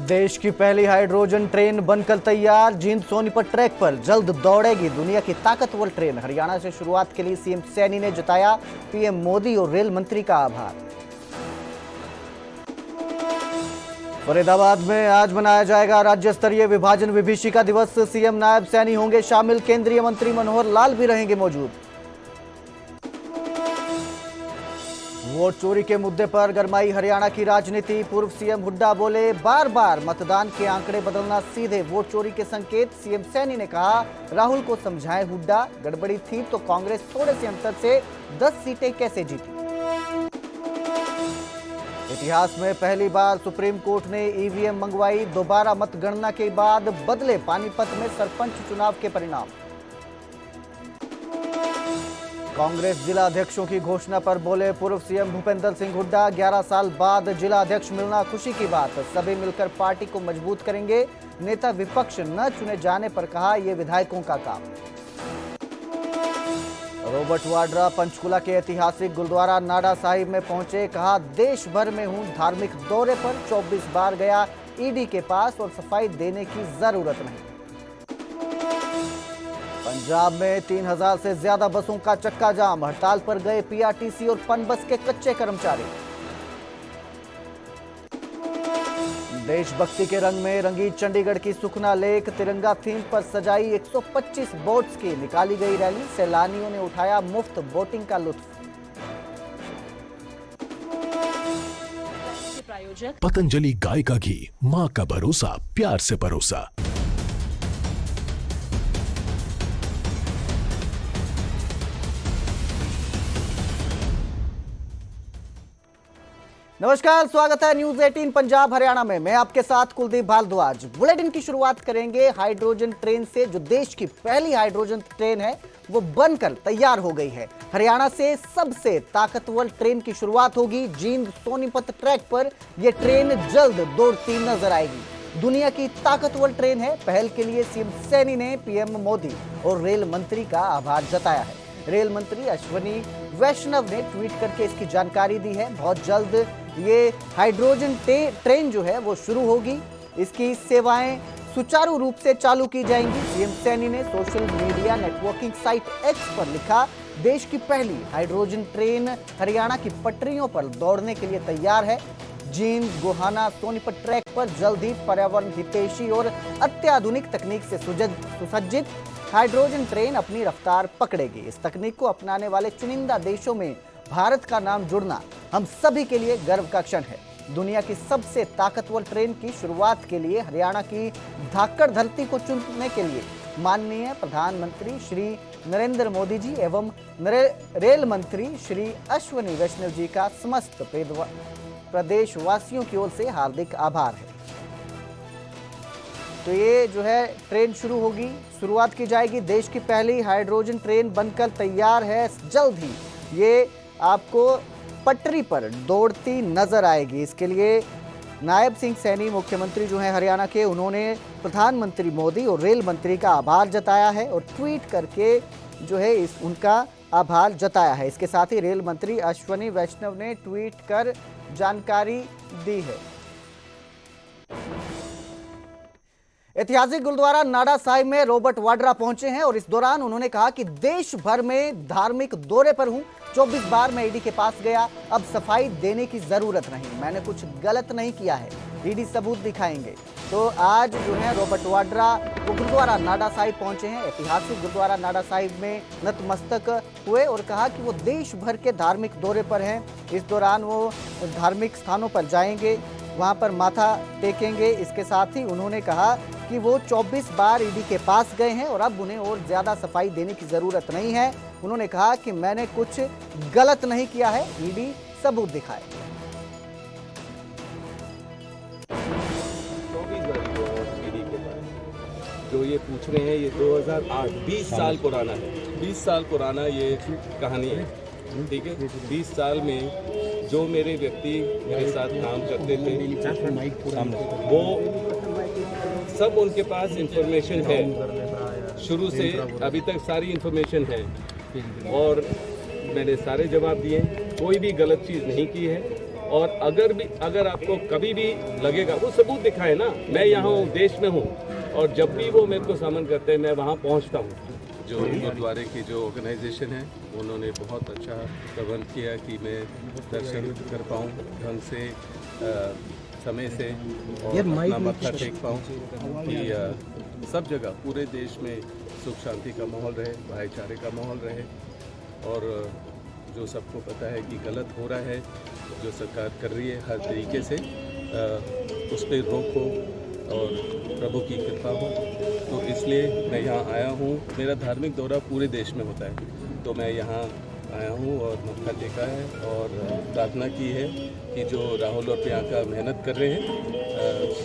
देश की पहली हाइड्रोजन ट्रेन बनकर तैयार। जींद सोनीपत ट्रैक पर जल्द दौड़ेगी दुनिया की ताकतवर ट्रेन। हरियाणा से शुरुआत के लिए सीएम सैनी ने जताया पीएम मोदी और रेल मंत्री का आभार। फरीदाबाद में आज मनाया जाएगा राज्य स्तरीय विभाजन विभीषिका दिवस। सीएम नायब सैनी होंगे शामिल। केंद्रीय मंत्री मनोहर लाल भी रहेंगे मौजूद। वोट चोरी के मुद्दे पर गरमाई हरियाणा की राजनीति। पूर्व सीएम हुड्डा बोले, बार बार मतदान के आंकड़े बदलना सीधे वोट चोरी के संकेत। सीएम सैनी ने कहा, राहुल को समझाएं हुड्डा, गड़बड़ी थी तो कांग्रेस थोड़े से अंतर से 10 सीटें कैसे जीती। इतिहास में पहली बार सुप्रीम कोर्ट ने ईवीएम मंगवाई। दोबारा मतगणना के बाद बदले पानीपत में सरपंच चुनाव के परिणाम। कांग्रेस जिला अध्यक्षों की घोषणा पर बोले पूर्व सीएम भूपेंद्र सिंह हुड्डा, 11 साल बाद जिला अध्यक्ष मिलना खुशी की बात। सभी मिलकर पार्टी को मजबूत करेंगे। नेता विपक्ष न चुने जाने पर कहा, यह विधायकों का काम। रॉबर्ट वाड्रा पंचकुला के ऐतिहासिक गुरुद्वारा नाडा साहिब में पहुंचे। कहा, देश भर में हूं धार्मिक दौरे पर, 24 बार गया ईडी के पास और सफाई देने की जरूरत नहीं। पंजाब में 3000 से ज्यादा बसों का चक्का जाम। हड़ताल पर गए पीआरटीसी और पनबस के कच्चे कर्मचारी। देशभक्ति के रंग में रंगी चंडीगढ़ की सुखना लेक। तिरंगा थीम पर सजाई 125 बोट्स की निकाली गई रैली। सैलानियों ने उठाया मुफ्त बोटिंग का लुत्फ। पतंजलि गाय का घी, मां का भरोसा, प्यार से परोसा। नमस्कार, स्वागत है न्यूज 18 पंजाब हरियाणा में। मैं आपके साथ कुलदीप भारद्वाज। बुलेटिन की शुरुआत करेंगे हाइड्रोजन ट्रेन से, जो देश की पहली हाइड्रोजन ट्रेन है वो बनकर तैयार हो गई है। हरियाणा से सबसे ताकतवर ट्रेन की शुरुआत होगी। जींद सोनीपत ट्रैक पर यह ट्रेन जल्द दौड़ती नजर आएगी। दुनिया की ताकतवर ट्रेन है। पहल के लिए सीएम सैनी ने पीएम मोदी और रेल मंत्री का आभार जताया है। रेल मंत्री अश्वनी वैष्णव ने ट्वीट करके इसकी जानकारी दी है। बहुत जल्द ये हाइड्रोजन ट्रेन जो है वो शुरू होगी। इसकी सेवाएं सुचारू रूप से चालू की जाएंगी। सीएम सैनी ने social media networking site x पर लिखा, देश की पहली हाइड्रोजन ट्रेन हरियाणा की पटरियों पर दौड़ने के लिए तैयार है। जींद गोहाना सोनीपत ट्रैक पर जल्द ही पर्यावरण हितैषी और अत्याधुनिक तकनीक से सुसज्जित हाइड्रोजन ट्रेन अपनी रफ्तार पकड़ेगी। इस तकनीक को अपनाने वाले चुनिंदा देशों में भारत का नाम जुड़ना हम सभी के लिए गर्व का क्षण है। दुनिया की सबसे ताकतवर ट्रेन की शुरुआत के लिए हरियाणा की धाकड़ धरती को चुनने के लिए माननीय प्रधानमंत्री श्री नरेंद्र मोदी जी एवं रेल मंत्री श्री अश्वनी वैष्णव जी का समस्त प्रदेशवासियों की ओर से हार्दिक आभार है। तो ये जो है ट्रेन शुरू होगी, शुरुआत की जाएगी। देश की पहली हाइड्रोजन ट्रेन बनकर तैयार है। जल्द ही ये आपको पटरी पर दौड़ती नजर आएगी। इसके लिए नायब सिंह सैनी मुख्यमंत्री जो हैं हरियाणा के, उन्होंने प्रधानमंत्री मोदी और रेल मंत्री का आभार जताया है और ट्वीट करके जो है उनका आभार जताया है। इसके साथ ही रेल मंत्री अश्वनी वैष्णव ने ट्वीट कर जानकारी दी है। ऐतिहासिक गुरुद्वारा नाडा साहिब में रॉबर्ट वाड्रा पहुंचे हैं और इस दौरान उन्होंने कहा कि देश भर में धार्मिक दौरे पर हूं, 24 बार मैं ईडी के पास गया, अब सफाई देने की जरूरत नहीं, मैंने कुछ गलत नहीं किया है, ईडी सबूत दिखाएंगे। तो आज जो है रॉबर्ट वाड्रा वो गुरुद्वारा नाडा साहिब पहुंचे हैं। ऐतिहासिक गुरुद्वारा नाडा साहिब में नतमस्तक हुए और कहा कि वो देश भर के धार्मिक दौरे पर हैं। इस दौरान वो धार्मिक स्थानों पर जाएंगे, वहां पर माथा टेकेंगे। इसके साथ ही उन्होंने कहा कि वो 24 बार ईडी के पास गए हैं और अब उन्हें और ज्यादा सफाई देने की जरूरत नहीं है। उन्होंने कहा कि मैंने कुछ गलत नहीं किया है, ईडी सबूत दिखाए। जो ये पूछ रहे हैं ये 2008 20 साल पुराना है। 20 साल पुराना ये कहानी है, ठीक है। 20 साल में जो मेरे व्यक्ति मेरे साथ काम करते थे वो सब उनके पास इंफॉर्मेशन है, शुरू से अभी तक सारी इंफॉर्मेशन है और मैंने सारे जवाब दिए, कोई भी गलत चीज़ नहीं की है और अगर आपको कभी भी लगेगा, वो सबूत दिखाए ना, मैं यहाँ हूँ, देश में हूँ, और जब भी वो मेरे को समन करते हैं मैं वहाँ पहुँचता हूँ। जो गुरुद्वारे की जो ऑर्गेनाइजेशन है उन्होंने बहुत अच्छा प्रबंध किया कि मैं दर्शन कर पाऊँ ढंग से, समय से, और अपना मत्था टेक पाऊँ कि सब जगह पूरे देश में सुख शांति का माहौल रहे, भाईचारे का माहौल रहे, और जो सबको पता है कि गलत हो रहा है, जो सरकार कर रही है हर तरीके से, उस पर रोक हो और प्रभु की कृपा हो। तो इसलिए मैं यहाँ आया हूँ। मेरा धार्मिक दौरा पूरे देश में होता है, तो मैं यहाँ आया हूँ और मत्था टेका है और प्रार्थना की है कि जो राहुल और प्रियंका मेहनत कर रहे हैं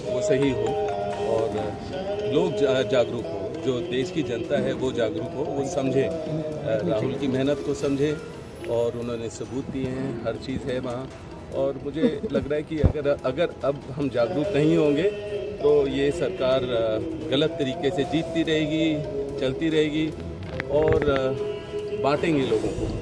वो सही हो, और लोग जागरूक हो, जो देश की जनता है वो जागरूक हो, वो समझे, राहुल की मेहनत को समझे, और उन्होंने सबूत दिए हैं, हर चीज़ है वहाँ। और मुझे लग रहा है कि अगर अब हम जागरूक नहीं होंगे तो ये सरकार गलत तरीके से जीतती रहेगी, चलती रहेगी, और बांटेंगे लोगों को।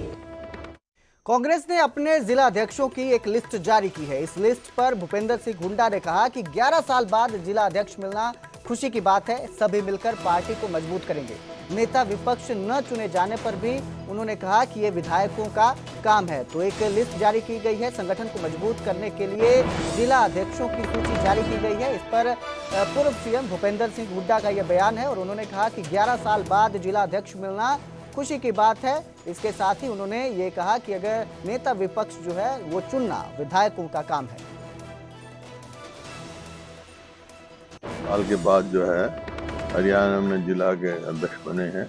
कांग्रेस ने अपने जिला अध्यक्षों की एक लिस्ट जारी की है। इस लिस्ट पर भूपेंद्र सिंह हुड्डा ने कहा कि 11 साल बाद जिला अध्यक्ष मिलना खुशी की बात है, सभी मिलकर पार्टी को मजबूत करेंगे। नेता विपक्ष न चुने जाने पर भी उन्होंने कहा कि ये विधायकों का काम है। तो एक लिस्ट जारी की गई है, संगठन को मजबूत करने के लिए जिला अध्यक्षों की सूची जारी की गई है। इस पर पूर्व सीएम भूपेंद्र सिंह हुड्डा का यह बयान है और उन्होंने कहा कि 11 साल बाद जिला अध्यक्ष मिलना खुशी की बात है। इसके साथ ही उन्होंने ये कहा कि अगर नेता विपक्ष जो है वो चुनना विधायकों का काम है। साल के बाद जो है हरियाणा में जिला के अध्यक्ष बने हैं।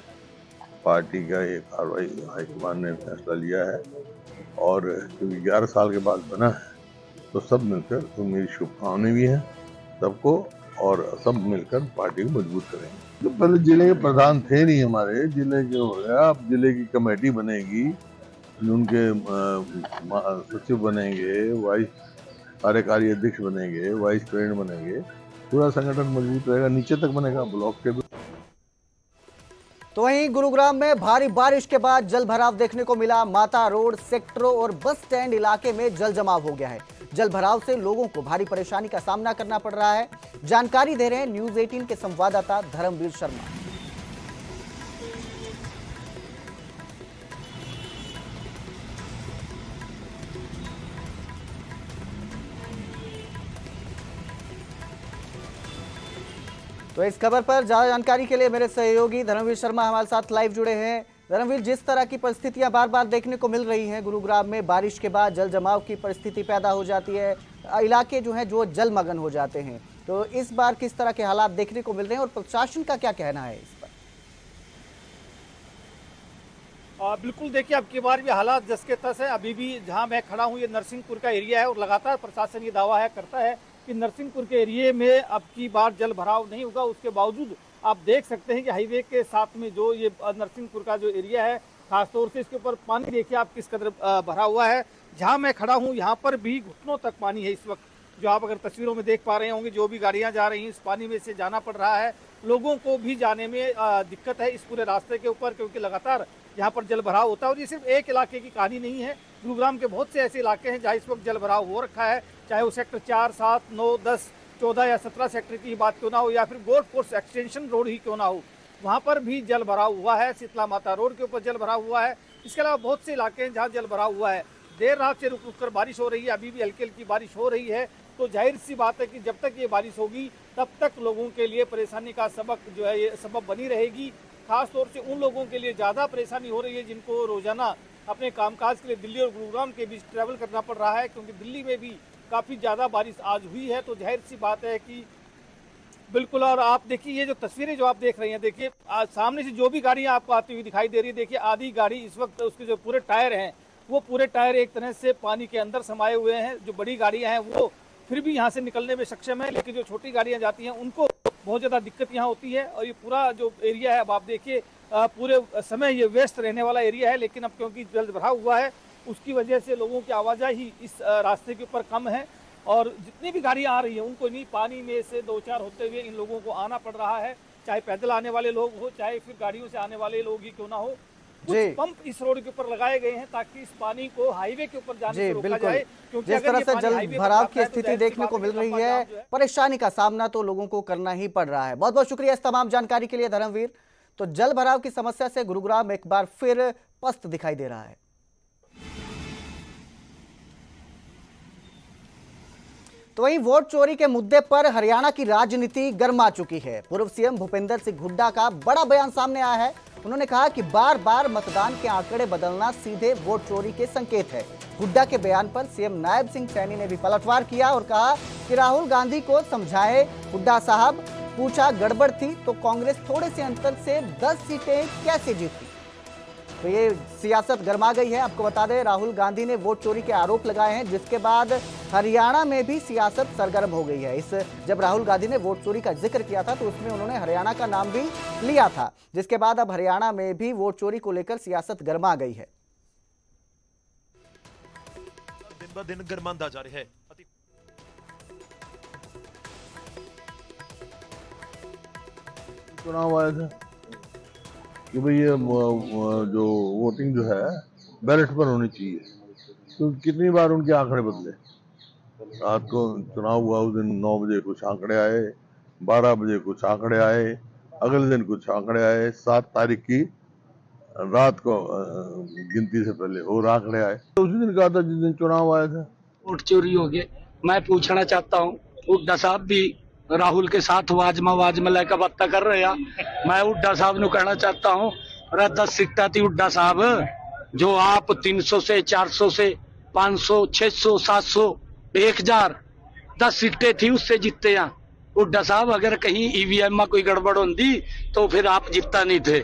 पार्टी का ये कार्रवाई हाईकमान ने फैसला लिया है, और क्योंकि 11 साल के बाद बना है तो सब मिलकर, तो मेरी शुभकामनाएं भी हैं सबको, और सब मिलकर पार्टी को मजबूत करेंगे। तो पहले जिले के प्रधान थे नहीं हमारे, जिले के हो गया, अब जिले की कमेटी बनेगी, उनके सचिव बनेंगे, वाइस कार्यकारी अध्यक्ष बनेंगे, वाइस प्रेसिडेंट बनेंगे, पूरा संगठन मजबूत रहेगा, नीचे तक बनेगा, ब्लॉक के भी। तो वहीं गुरुग्राम में भारी बारिश के बाद जल भराव देखने को मिला। माता रोड, सेक्टरों और बस स्टैंड इलाके में जल जमाव हो गया है। जल भराव से लोगों को भारी परेशानी का सामना करना पड़ रहा है। जानकारी दे रहे हैं न्यूज़ 18 के संवाददाता धर्मवीर शर्मा। तो इस खबर पर ज्यादा जानकारी के लिए मेरे सहयोगी धर्मवीर शर्मा हमारे साथ लाइव जुड़े हैं। धर्मवीर, जिस तरह की परिस्थितियां बार बार देखने को मिल रही हैं गुरुग्राम में, बारिश के बाद जल जमाव की परिस्थिति पैदा हो जाती है, इलाके जो हैं जो जलमग्न हो जाते हैं, तो इस बार किस तरह के हालात देखने को मिल रहे हैं और प्रशासन का क्या कहना है इस पर? बिल्कुल, देखिए अब की बार भी हालात जस के तस है। अभी भी जहां मैं खड़ा हूं ये नरसिंहपुर का एरिया है, और लगातार प्रशासन ये दावा करता है कि नरसिंहपुर के एरिया में अब की बार जल भराव नहीं होगा। उसके बावजूद आप देख सकते हैं कि हाईवे के साथ में जो ये नरसिंहपुर का जो एरिया है, खासतौर से इसके ऊपर पानी देखिए आप किस कदर भरा हुआ है। जहां मैं खड़ा हूं यहाँ पर भी घुटनों तक पानी है इस वक्त, जो आप अगर तस्वीरों में देख पा रहे होंगे। जो भी गाड़ियां जा रही हैं इस पानी में से जाना पड़ रहा है, लोगों को भी जाने में दिक्कत है इस पूरे रास्ते के ऊपर, क्योंकि लगातार यहाँ पर जल भराव होता है। और ये सिर्फ एक इलाके की कहानी नहीं है, गुरुग्राम के बहुत से ऐसे इलाके हैं जहाँ इस वक्त जल भराव हो रखा है, चाहे वो सेक्टर 4, 7, 9, 10, 14 या 17 सेक्टर की बात क्यों ना हो, या फिर गोल्फ कोर्स एक्सटेंशन रोड ही क्यों ना हो, वहाँ पर भी जल भराव हुआ है। शीतला माता रोड के ऊपर जल भराव हुआ है। इसके अलावा बहुत से इलाके हैं जहाँ जल भराव हुआ है। देर रात से रुक रुक कर बारिश हो रही है, अभी भी हल्की हल्की बारिश हो रही है। तो जाहिर सी बात है कि जब तक ये बारिश होगी तब तक लोगों के लिए परेशानी का सबब बनी रहेगी। खास तौर से उन लोगों के लिए ज़्यादा परेशानी हो रही है जिनको रोजाना अपने कामकाज के लिए दिल्ली और गुरुग्राम के बीच ट्रैवल करना पड़ रहा है, क्योंकि दिल्ली में भी काफ़ी ज़्यादा बारिश आज हुई है। तो जाहिर सी बात है कि बिल्कुल, और आप देखिए ये जो तस्वीरें जो आप देख रहे हैं, देखिए सामने से जो भी गाड़ियाँ आपको आती हुई दिखाई दे रही है, देखिए आधी गाड़ी इस वक्त उसके जो पूरे टायर हैं वो पूरे टायर एक तरह से पानी के अंदर समाये हुए हैं। जो बड़ी गाड़ियाँ हैं वो फिर भी यहाँ से निकलने में सक्षम है, लेकिन जो छोटी गाड़ियाँ जाती हैं उनको बहुत ज़्यादा दिक्कत यहाँ होती है। और ये पूरा जो एरिया है अब आप देखिए पूरे समय ये व्यस्त रहने वाला एरिया है, लेकिन अब क्योंकि जल भराव हुआ है उसकी वजह से लोगों की आवाजाही इस रास्ते के ऊपर कम है, और जितनी भी गाड़ियाँ आ रही हैं उनको इन्हीं पानी में से दो चार होते हुए इन लोगों को आना पड़ रहा है, चाहे पैदल आने वाले लोग हो चाहे फिर गाड़ियों से आने वाले लोग ही क्यों ना हो। कुछ जी। पंप इस रोड के ऊपर लगाए गए हैं ताकि इस पानी को हाईवे के ऊपर जाने जी से रोका बिल्कुल, जाए, क्योंकि जिस अगर तरह ये से पानी जल हाईवे पर भराव जाता की है तो स्थिति जाहिर सी देखने बात को है मिल कि रही लंबा है, जाम जो है परेशानी का सामना तो लोगों को करना ही पड़ रहा है। बहुत बहुत शुक्रिया इस तमाम जानकारी के लिए धर्मवीर। तो जल भराव की समस्या से गुरुग्राम एक बार फिर पस्त दिखाई दे रहा है। तो वहीं वोट चोरी के मुद्दे पर हरियाणा की राजनीति गर्मा चुकी है। पूर्व सीएम भूपेंद्र सिंह हुड्डा का बड़ा बयान सामने आया है। उन्होंने कहा कि बार बार मतदान के आंकड़े बदलना सीधे वोट चोरी के संकेत है। हुड्डा के बयान पर सीएम नायब सिंह सैनी ने भी पलटवार किया और कहा कि राहुल गांधी को समझाए। हुड्डा साहब, पूछा गड़बड़ थी तो कांग्रेस थोड़े से अंतर से 10 सीटें कैसे जीती। तो ये सियासत गर्मा गई है। आपको बता दें, राहुल गांधी ने वोट चोरी के आरोप लगाए हैं, जिसके बाद हरियाणा में भी सियासत सरगर्म हो गई है। जब राहुल गांधी ने वोट चोरी का जिक्र किया था तो उसमें उन्होंने हरियाणा का नाम भी लिया था, जिसके बाद अब हरियाणा में भी वोट चोरी को लेकर सियासत गर्मा गई है। दिन ब दिन गर्मांदा जा रहा है। चुनाव आया था कि भाई ये जो वोटिंग जो है बैलेट पर होनी चाहिए, तो कितनी बार उनके आंकड़े बदले। रात को चुनाव हुआ उस दिन 9 बजे कुछ आंकड़े आए, 12 बजे कुछ आंकड़े आए, अगले दिन कुछ आंकड़े आए, 7 तारीख की रात को गिनती से पहले और आंकड़े आए। तो उसी दिन कहा था जिस दिन चुनाव आया था। वोट चोरी हो गए। मैं पूछना चाहता हूँ, हुड्डा साहब भी राहुल के साथ वाजमा लेकर बात कर रहे हैं। मैं हुड्डा साहब नु कहना चाहता हूँ, 10 सीटा थी हुड्डा साहब, जो आप 300 से 400 से 500 600 700 1000 10 सीटें थी उससे जीते हैं। हुड्डा साहब, अगर कहीं ईवीएम में कोई गड़बड़ होती तो फिर आप जीतता नहीं थे।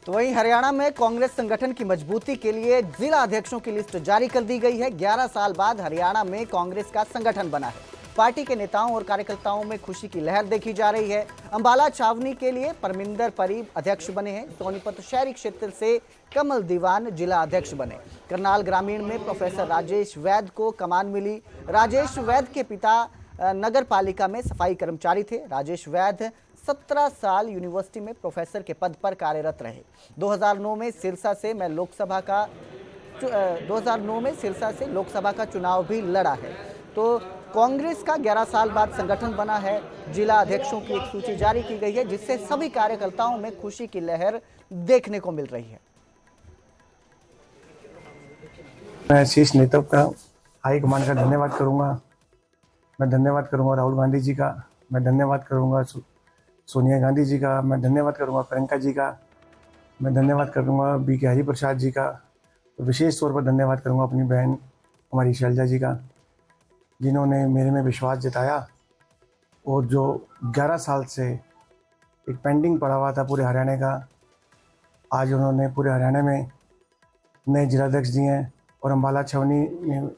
तो वहीं हरियाणा में कांग्रेस संगठन की मजबूती के लिए जिला अध्यक्षों की लिस्ट जारी कर दी गई है। 11 साल बाद हरियाणा में कांग्रेस का संगठन बना है। पार्टी के नेताओं और कार्यकर्ताओं में खुशी की लहर देखी जा रही है। अंबाला छावनी के लिए परमिंदर परीब अध्यक्ष बने हैं। सोनीपत शहरी क्षेत्र से कमल दीवान जिला अध्यक्ष बने। करनाल ग्रामीण में प्रोफेसर राजेश वैद को कमान मिली। राजेश वैद के पिता नगर पालिका में सफाई कर्मचारी थे। राजेश वैद 17 साल यूनिवर्सिटी में प्रोफेसर के पद पर कार्यरत रहे। 2009 में सिरसा से लोकसभा का चुनाव भी लड़ा है। तो कांग्रेस का 11 साल बाद संगठन बना है। जिला अध्यक्षों की एक सूची जारी की गई है, जिससे सभी कार्यकर्ताओं में खुशी की लहर देखने को मिल रही है। मैं शीर्ष नेतृत्व का, हाईकमान का धन्यवाद करूंगा। मैं धन्यवाद करूंगा राहुल गांधी जी का, मैं धन्यवाद करूंगा सोनिया गांधी जी का, मैं धन्यवाद करूंगा प्रियंका जी का, मैं धन्यवाद करूंगा BK हरिप्रसाद जी का। तो विशेष तौर पर धन्यवाद करूंगा अपनी बहन हमारी शैलजा जी का, जिन्होंने मेरे में विश्वास जताया और जो 11 साल से एक पेंडिंग पड़ा हुआ था पूरे हरियाणा का, आज उन्होंने पूरे हरियाणा में नए जिलाध्यक्ष दिए हैं और अंबाला छावनी में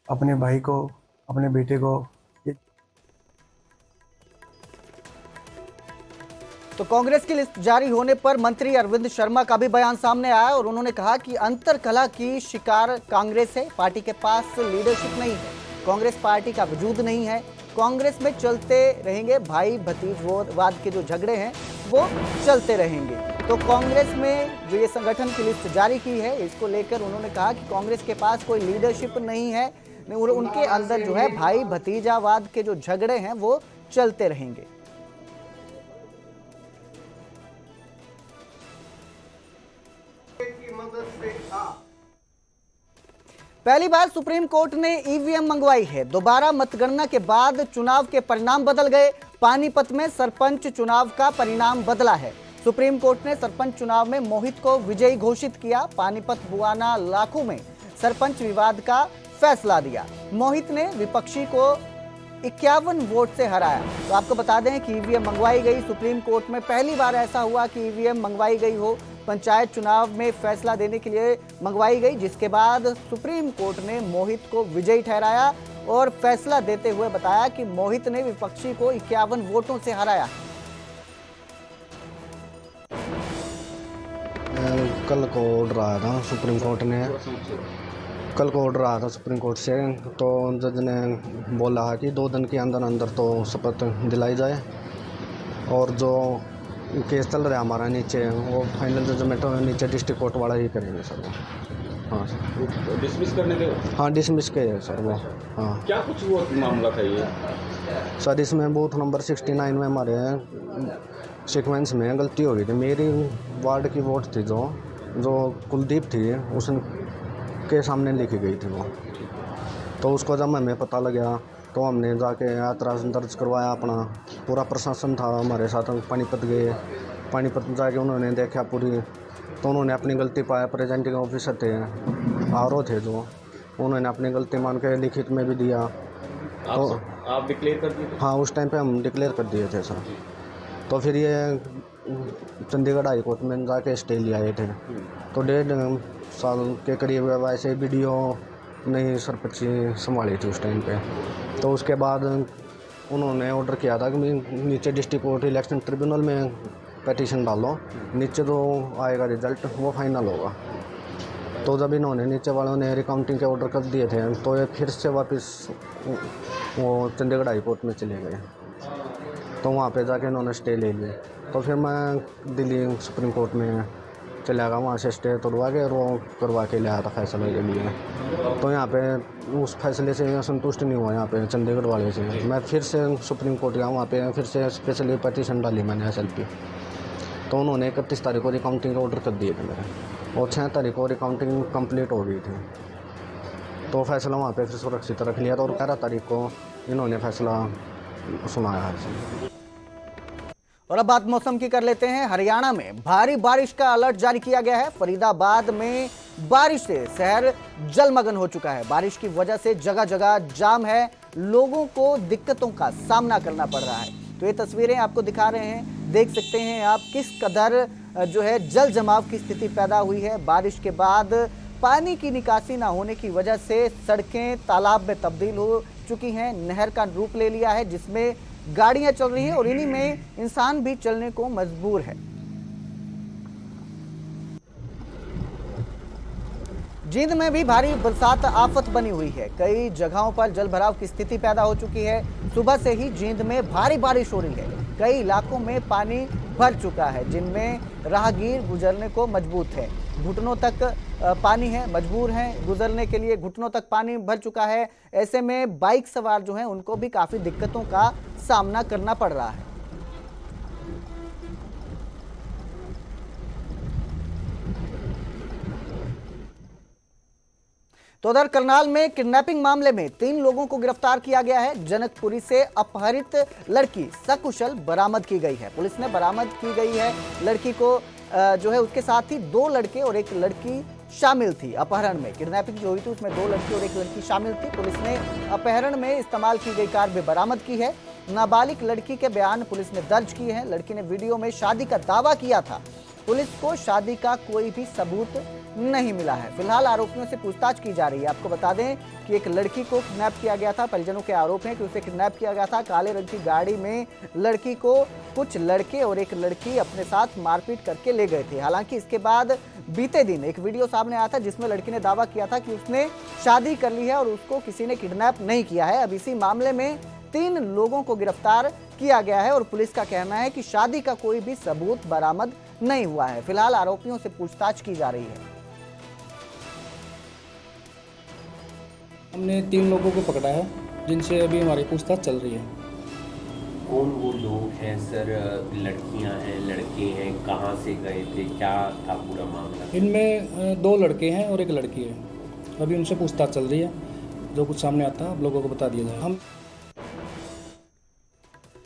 अपने भाई को, अपने बेटे को। तो कांग्रेस की लिस्ट जारी होने पर मंत्री अरविंद शर्मा का भी बयान सामने आया और उन्होंने कहा कि अंतरकलह की शिकार कांग्रेस है। पार्टी के पास लीडरशिप नहीं है, कांग्रेस पार्टी का वजूद नहीं है। कांग्रेस में चलते रहेंगे भाई भतीजवाद के जो झगड़े हैं वो चलते रहेंगे। तो कांग्रेस में जो ये संगठन की लिस्ट जारी की है, इसको लेकर उन्होंने कहा कि कांग्रेस के पास कोई लीडरशिप नहीं है, उनके अंदर जो है भाई भतीजावाद के जो झगड़े हैं वो चलते रहेंगे। पहली बार सुप्रीम कोर्ट ने ईवीएम मंगवाई है। दोबारा मतगणना के बाद चुनाव के परिणाम बदल गए। पानीपत में सरपंच चुनाव का परिणाम बदला है। सुप्रीम कोर्ट ने सरपंच चुनाव में मोहित को विजयी घोषित किया। पानीपत बुआना लाखों में सरपंच विवाद का फैसला दिया। मोहित ने विपक्षी को 51 वोट से हराया। तो आपको बता दें कि ईवीएम मंगवाई गई। सुप्रीम कोर्ट में पहली बार ऐसा हुआ कि ईवीएम मंगवाई गई हो। पंचायत चुनाव में फैसला देने के लिए मंगवाई गई, जिसके बाद सुप्रीम कोर्ट ने मोहित को विजयी ठहराया और फैसला देते हुए बताया कि मोहित ने विपक्षी को 51 वोटों से हराया। कल को ऑर्डर आया था सुप्रीम कोर्ट ने, कल को ऑर्डर आया था सुप्रीम कोर्ट से, तो जज ने बोला है कि 2 दिन के अंदर अंदर तो शपथ दिलाई जाए और जो केस चल रहा है हमारा नीचे, वो फाइनल जजमेंट नीचे डिस्ट्रिक्ट कोर्ट वाला ही करेंगे सर वो। हाँ सर, डिसमिस करने के हाँ डिसमिस के है सर वो। हाँ क्या कुछ वो मामला था ये? सर इसमें बूथ नंबर 69 में हमारे सीक्वेंस में गलती हो गई थी। मेरी वार्ड की वोट थी जो कुलदीप थी, उसके सामने लिखी गई थी वो। तो उसको जब हमें पता लगा तो हमने जाके ऐतराज़ दर्ज करवाया अपना। पूरा प्रशासन था हमारे साथ, पानीपत गए, पानीपत जाके उन्होंने देखा पूरी, तो उन्होंने अपनी गलती पाया। प्रेजेंटिंग ऑफिसर थे, आरओ थे जो, उन्होंने अपनी गलती मान के लिखित में भी दिया। तो आप डिक्लेयर कर दिए? हाँ उस टाइम पे हम डिक्लेयर कर दिए थे सर। तो फिर ये चंडीगढ़ हाई कोर्ट में जाके स्टे ले आए थे। तो 1.5 साल के करीब वैसे वीडियो नहीं सरपंची संभाली थी उस टाइम पे। तो उसके बाद उन्होंने ऑर्डर किया था कि नीचे डिस्ट्रिक्ट कोर्ट इलेक्शन ट्रिब्यूनल में पिटीशन डालो, नीचे जो आएगा रिजल्ट वो फाइनल होगा। तो जब इन्होंने नीचे वालों ने रिकाउंटिंग के ऑर्डर कर दिए थे तो ये फिर से वापस वो चंडीगढ़ हाई कोर्ट में चले गए। तो वहाँ पे जाके इन्होंने स्टे ले लिए। तो फिर मैं दिल्ली सुप्रीम कोर्ट में चला गया, वहाँ से स्टे तोड़वा के और वो करवा के ले आया था फैसले के लिए। तो यहाँ पे उस फैसले से संतुष्ट नहीं हुआ यहाँ पे चंडीगढ़ वाले से। मैं फिर से सुप्रीम कोर्ट गया, वहाँ पे फिर से स्पेशली पटिशन डाली मैंने SLP। तो उन्होंने 31 तारीख को रिकाउंटिंग के ऑर्डर कर दिए थे मेरे, और 6 तारीख को रिकाउंटिंग कंप्लीट हो गई थी। तो फैसला वहाँ पे फिर सुरक्षित रख लिया था, और 11 तारीख को इन्होंने फैसला सुनाया है। और अब बात मौसम की कर लेते हैं। हरियाणा में भारी बारिश का अलर्ट जारी किया गया है। फरीदाबाद में बारिश से शहर जलमग्न हो चुका है। बारिश की वजह से जगह जगह जाम है, लोगों को दिक्कतों का सामना करना पड़ रहा है। तो ये तस्वीरें आपको दिखा रहे हैं, देख सकते हैं आप किस कदर जो है जल जमाव की स्थिति पैदा हुई है। बारिश के बाद पानी की निकासी ना होने की वजह से सड़कें तालाब में तब्दील हो चुकी हैं, नहर का रूप ले लिया है, जिसमें गाड़ियां चल रही हैं और इन्हीं में इंसान भी चलने को मजबूर है। जींद में भी भारी बरसात आफत बनी हुई है। कई जगहों पर जल भराव की स्थिति पैदा हो चुकी है। सुबह से ही जींद में भारी बारिश हो रही है। कई इलाकों में पानी भर चुका है, जिनमें राहगीर गुजरने को मजबूर है। घुटनों तक पानी है, मजबूर हैं गुजरने के लिए, घुटनों तक पानी भर चुका है। ऐसे में बाइक सवार जो हैं उनको भी काफी दिक्कतों का सामना करना पड़ रहा है। तो उधर करनाल में किडनैपिंग मामले में 3 लोगों को गिरफ्तार किया गया है। जनकपुरी से अपहरित लड़की सकुशल बरामद की गई है। पुलिस ने बरामद की गई है लड़की को, जो है उसके साथ ही 2 लड़के और 1 लड़की शामिल थी। अपहरण में किडनैपिंग जो हुई थी उसमें 2 लड़के और 1 लड़की शामिल थी। पुलिस ने अपहरण में इस्तेमाल की गई कार भी बरामद की है। नाबालिग लड़की के बयान पुलिस ने दर्ज किए हैं। लड़की ने वीडियो में शादी का दावा किया था। पुलिस को शादी का कोई भी सबूत नहीं मिला है। फिलहाल आरोपियों से पूछताछ की जा रही है। आपको बता दें कि एक लड़की को किडनैप किया गया था। परिजनों के आरोप है कि उसे किडनैप किया गया था। काले रंग की गाड़ी में लड़की को कुछ लड़के और 1 लड़की अपने साथ मारपीट करके ले गए थे। हालांकि इसके बाद बीते दिन एक वीडियो सामने आया था जिसमें लड़की ने दावा किया था कि उसने शादी कर ली है और उसको किसी ने किडनैप नहीं किया है। अब इसी मामले में 3 लोगों को गिरफ्तार किया गया है और पुलिस का कहना है कि शादी का कोई भी सबूत बरामद नहीं हुआ है। फिलहाल आरोपियों से पूछताछ की जा रही है। हमने 3 लोगों को पकड़ा है जिनसे अभी हमारी पूछताछ चल रही है। कौन वो लोग हैं सर? लड़कियां हैं, लड़के हैं, कहाँ से गए थे, क्या था पूरा मामला? इनमें 2 लड़के हैं और 1 लड़की है। अभी उनसे पूछताछ चल रही है, जो कुछ सामने आता है आप लोगों को बता दिया जाए। हम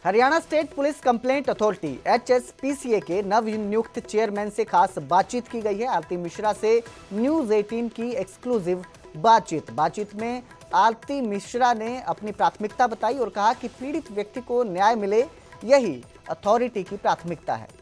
Haryana state police complaint authority HSPCA के नवनियुक्त चेयरमैन से खास बातचीत की गई है। आरती मिश्रा से न्यूज 18 की एक्सक्लूसिव बातचीत में आरती मिश्रा ने अपनी प्राथमिकता बताई और कहा कि पीड़ित व्यक्ति को न्याय मिले, यही अथॉरिटी की प्राथमिकता है।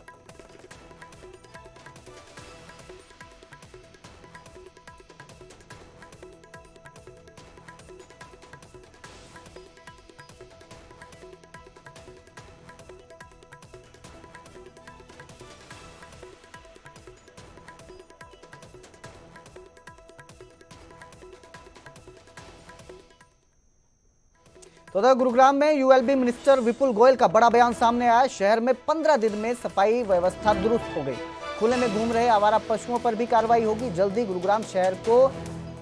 तो उधर गुरुग्राम में यूएलबी मिनिस्टर विपुल गोयल का बड़ा बयान सामने आया। शहर में 15 दिन में सफाई व्यवस्था दुरुस्त हो गई। खुले में घूम रहे आवारा पशुओं पर भी कार्रवाई होगी। जल्दी गुरुग्राम शहर को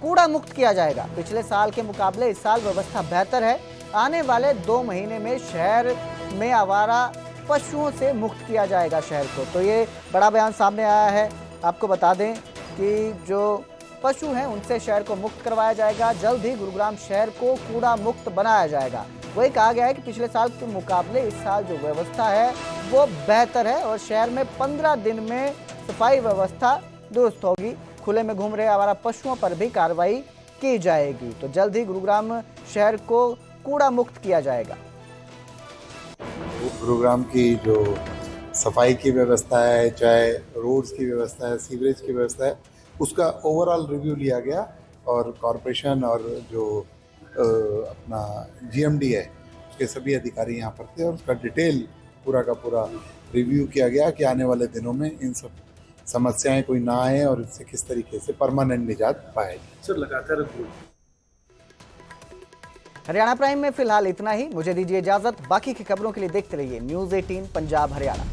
कूड़ा मुक्त किया जाएगा। पिछले साल के मुकाबले इस साल व्यवस्था बेहतर है। आने वाले 2 महीने में शहर में आवारा पशुओं से मुक्त किया जाएगा शहर को। तो ये बड़ा बयान सामने आया है। आपको बता दें कि जो पशु हैं उनसे शहर को मुक्त करवाया जाएगा। जल्द ही गुरुग्राम शहर को कूड़ा मुक्त बनाया जाएगा। वही कहा गया है कि पिछले साल के मुकाबले इस साल जो व्यवस्था है वो बेहतर है और शहर में 15 दिन में सफाई व्यवस्था दुरुस्त होगी। खुले में घूम रहे आवारा पशुओं पर भी कार्रवाई की जाएगी। तो जल्द ही गुरुग्राम शहर को कूड़ा मुक्त किया जाएगा। गुरुग्राम की जो सफाई की व्यवस्था है, चाहे रोड्स की व्यवस्था है, सीवरेज की व्यवस्था है, उसका ओवरऑल रिव्यू लिया गया और कॉरपोरेशन और जो अपना जीएमडी है उसके सभी अधिकारी यहाँ पर थे और उसका डिटेल पूरा का पूरा रिव्यू किया गया कि आने वाले दिनों में इन सब समस्याएं कोई ना आए और इससे किस तरीके से परमानेंट निजात पाए। सर लगातार हरियाणा प्राइम में फिलहाल इतना ही। मुझे दीजिए इजाजत। बाकी की खबरों के लिए देखते रहिए न्यूज़ 18 पंजाब हरियाणा।